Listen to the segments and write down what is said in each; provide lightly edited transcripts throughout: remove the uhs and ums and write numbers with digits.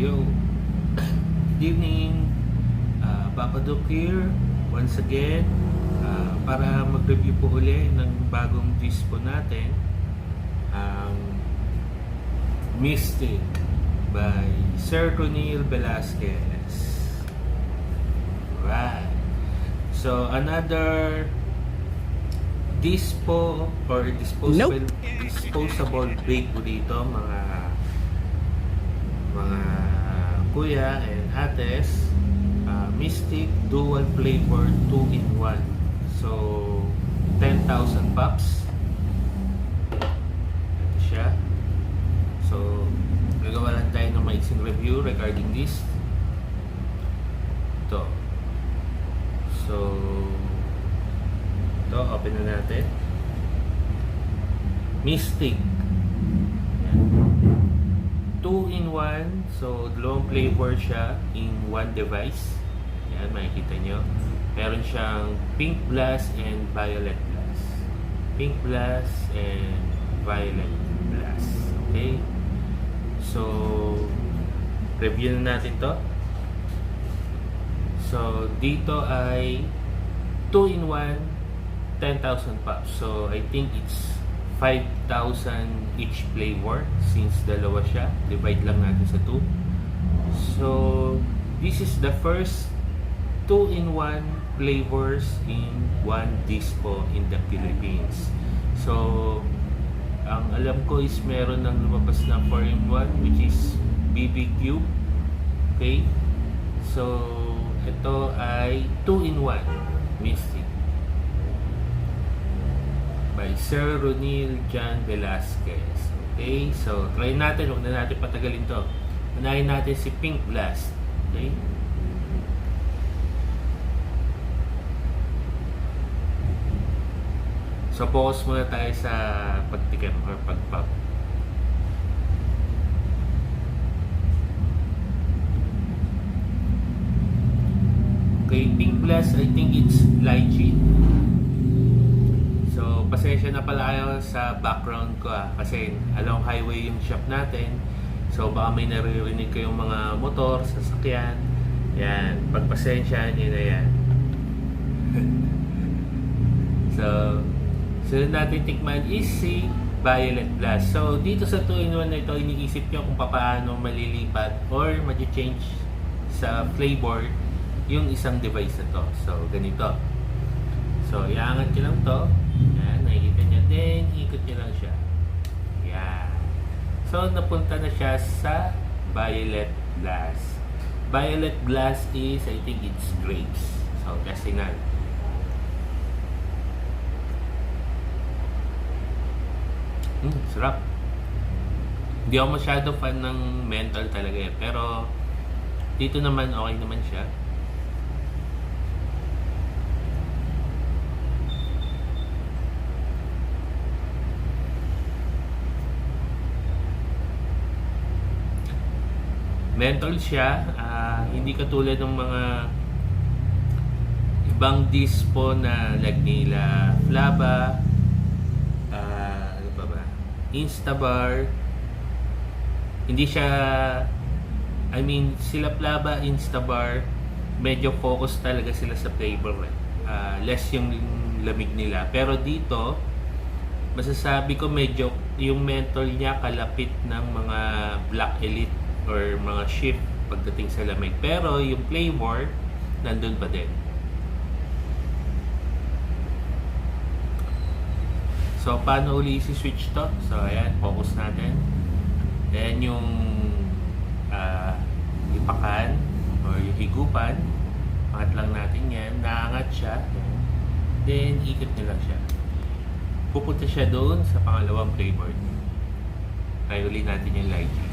Yo, good evening. Papa Doc here once again para mag-review po uli ng bagong disc po natin, ang Mystic by Sir Ronil Velasquez. Right. So another disc po or disposable bake po dito mga kuya and ates. Mystic dual flavor 2-in-1, so 10,000 pops. Ito siya. So gagawa lang tayo ng maiksing review regarding this. Ito, so ito, open na natin. Mystic 2-in-1, so dalawang flavor siya in one device. Yan, makikita nyo. Meron siyang pink blast and violet blast. Pink blast and violet blast. Okay? So, review na natin to. So, dito ay 2-in-1, 10,000 pops. So, I think it's 5,000 each flavor since dalawa siya. Divide lang natin sa 2. So, this is the first 2-in-1 flavors in one disc po in the Philippines. So, ang alam ko is meron ng lumabas na 4-in-1 which is BB Cube. Okay? So, ito ay 2-in-1 Mystic by Sir Ronil Jan Velasquez. Okay? So, try natin. Huwag na natin patagalin to. Unahin natin si Pink Blast. Okay? So, focus muna tayo sa pagtikim or pagpop. Okay, Pink Blast, I think it's lychee. So, pasensya na pala kayo sa background ko kasi along highway yung shop natin. So, baka may naririnig kayong mga motor, sasakyan. Yan, pagpasensya nyo na yan. So, sunod natin tikman is si Violet Blast. So, dito sa 2-in-1 na ito, iniisip nyo kung paano malilipat or mag-change sa flavor yung isang device na to. So, ganito. So, iangat nyo lang to. Yan, nakikita nyo. Then, ikot nyo lang siya. Yan. So, napunta na siya sa Violet Blast. Violet Blast is, I think it's grapes. So, testing natin. Sarap. Hindi ako masyado fan ng menthol talaga eh. Pero dito naman okay naman siya. Menthol siya. Hindi katulad ng mga ibang disc po na like nila Flaba, Instabar. Hindi siya, I mean, sila Flaba, Instabar, medyo focus talaga sila sa flavor less yung lamig nila. Pero dito, masasabi ko medyo yung menthol niya kalapit ng mga Black Elite or mga Shift pagdating sa lamig. Pero yung flavor, nandun pa din. So, paano uli si-switch to? So, ayan, focus natin. Then, yung ipakan or yung higupan, angat lang natin yan. Naangat siya. Then, ikot nyo lang siya. Pupunta siya doon sa pangalawang flavor. Try uli natin yung lychee.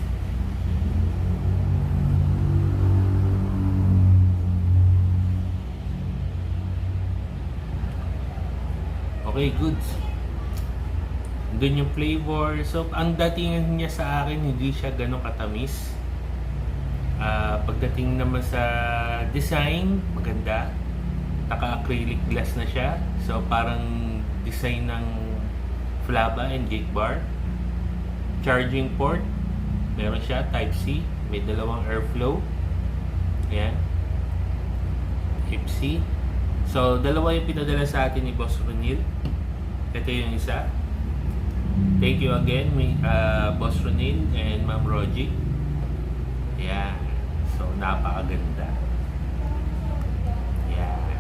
Okay, good. Doon yung flavor. So, ang datingan niya sa akin, hindi siya ganun katamis. Pagdating naman sa design, maganda. Naka-acrylic glass na siya. So, parang design ng Flaba and Jake Bar. Charging port, meron siya Type-C. May dalawang airflow. Ayan. FC. So, dalawa yung pinadala sa atin ni Boss Ronil. Ito yung isa. Thank you again, Boss Ronil and Ma'am Rogie. Ayan. So, napakaganda. Ayan.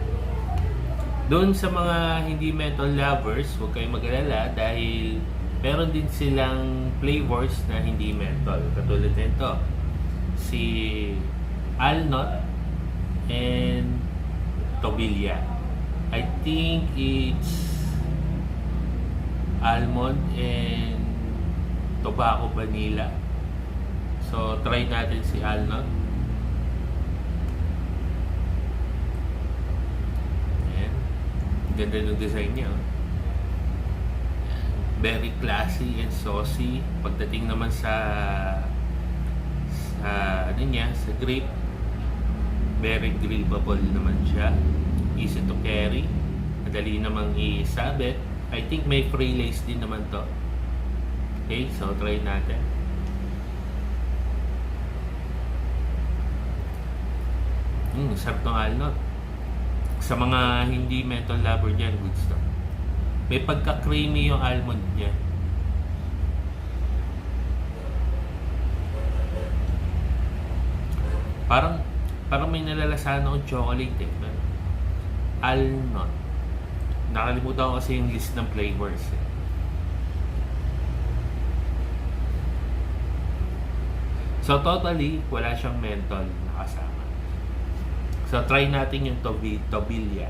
Doon sa mga hindi metal lovers, huwag kayong mag-alala dahil meron din silang flavors na hindi metal. Katulad nito, si Alnot and Tobilla. I think it's almond and tobacco vanilla. So, try natin si Alnot. Ayan. Ganda ng design niya. Very classy and saucy. Pagdating naman sa ano niya, sa grape, very grillable naman siya. Easy to carry. Madali namang isabit. I think may free lace din naman to. Okay, so try natin. Sarap ng Alnot. Sa mga hindi metal lover dyan, good stuff. May pagka-creamy yung almond niya. Parang may nalalasahan akong chocolate eh. Alnot. Nakalimutan ko kasi yung list ng flavors eh. So totally, wala siyang menthol na kasama. So try natin yung Tobilla.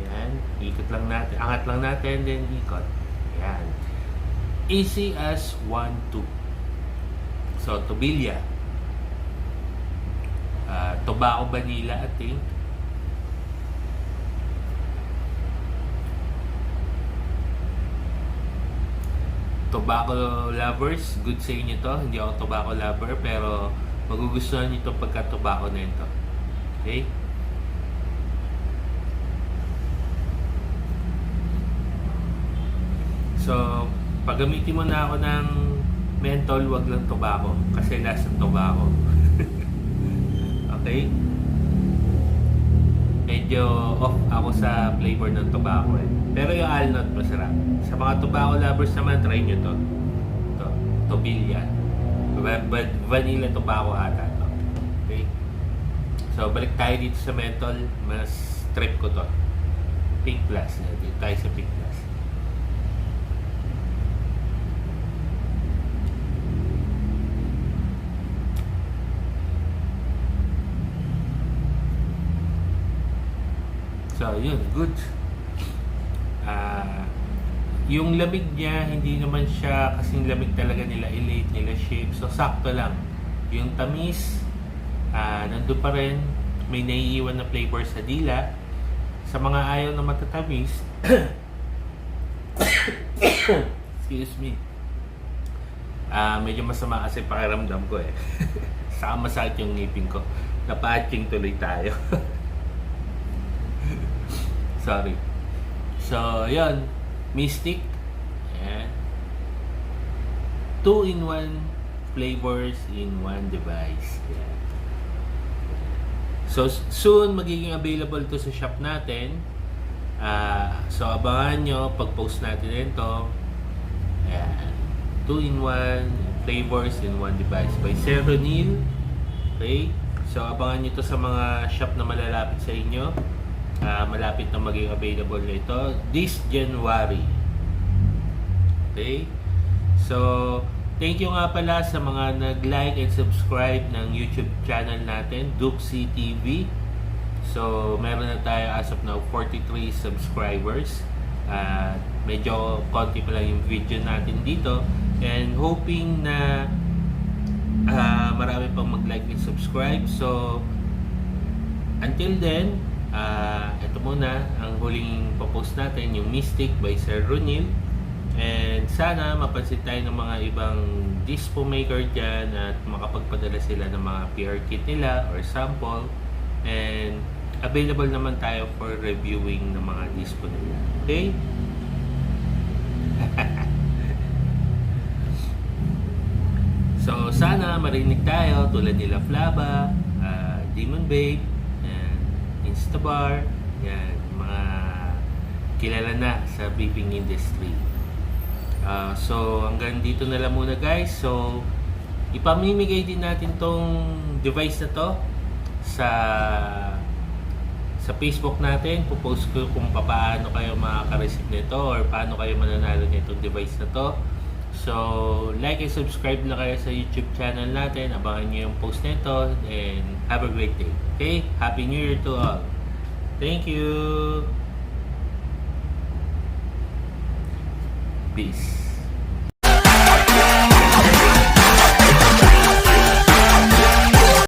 Yan, ikot lang natin, angat lang natin, then ikot. Yan. Easy as 1, 2. So Tobilla. Tobacco vanilla, I think. Tobacco lovers, good sa inyo to. Hindi ako tobacco lover, pero magugustuhan nyo ito pagka tobacco na ito. Okay? So, paggamitin mo na ako ng menthol, wag lang tobacco. Kasi last ng tobacco. Okay? Medyo off ako sa flavor ng tobacco eh. Pero yung Alnot masarap. Sa mga tobacco lovers naman, try nyo to. Ito, Tobilla. Vanilla tobacco ata to. Okay? So, balik tayo dito sa menthol. Mas trip ko to. Pink Plus. Dito tayo sa Pink Plus. So, yun. Good. Yung lamig niya, hindi naman siya kasing lamig talaga nila i-late, nila shape. So, sakto lang. Yung tamis, nandun pa rin. May naiiwan na flavor sa dila. Sa mga ayaw na matatamis, excuse me. Medyo masama kasi pakiramdam ko eh. Saka masakit yung ngipin ko. Napa-atching tuloy tayo. Sorry. So, yun. Mystic. Ayan. 2-in-1 flavors in one device. Ayan. So, soon magiging available to sa shop natin. So, abangan nyo pag-post natin ito. Ayan. 2-in-1 flavors in one device by Sir Ronil. Okay? So, abangan nyo to sa mga shop na malalapit sa inyo. Malapit na maging available na ito this January. Okay? So, thank you nga pala sa mga nag-like and subscribe ng YouTube channel natin, Duxie TV. So, meron na tayo as of now 43 subscribers. Medyo konti pa lang yung video natin dito. And hoping na marami pang mag-like and subscribe. So, until then, ito muna ang huling post natin, yung Mystic by Sir Ronil. And sana mapansin tayo ng mga ibang dispo maker dyan at makapagpadala sila ng mga PR kit nila or sample. And available naman tayo for reviewing ng mga dispo nila. Okay? So sana marinig tayo tulad nila Flava, Demon Babe, yan, Instabar, yan, mga kilala na sa vaping industry. So hanggang dito na lang muna guys. So ipamimigay din natin tong device na to sa Facebook natin. Pupost ko kung paano kayo makaka-receive nito or paano kayo mananalo nitong device na to. So like and subscribe na kayo sa YouTube channel natin. Abangan nyo yung post nito and have a great day. Okay? Happy New Year to all. Thank you. Peace.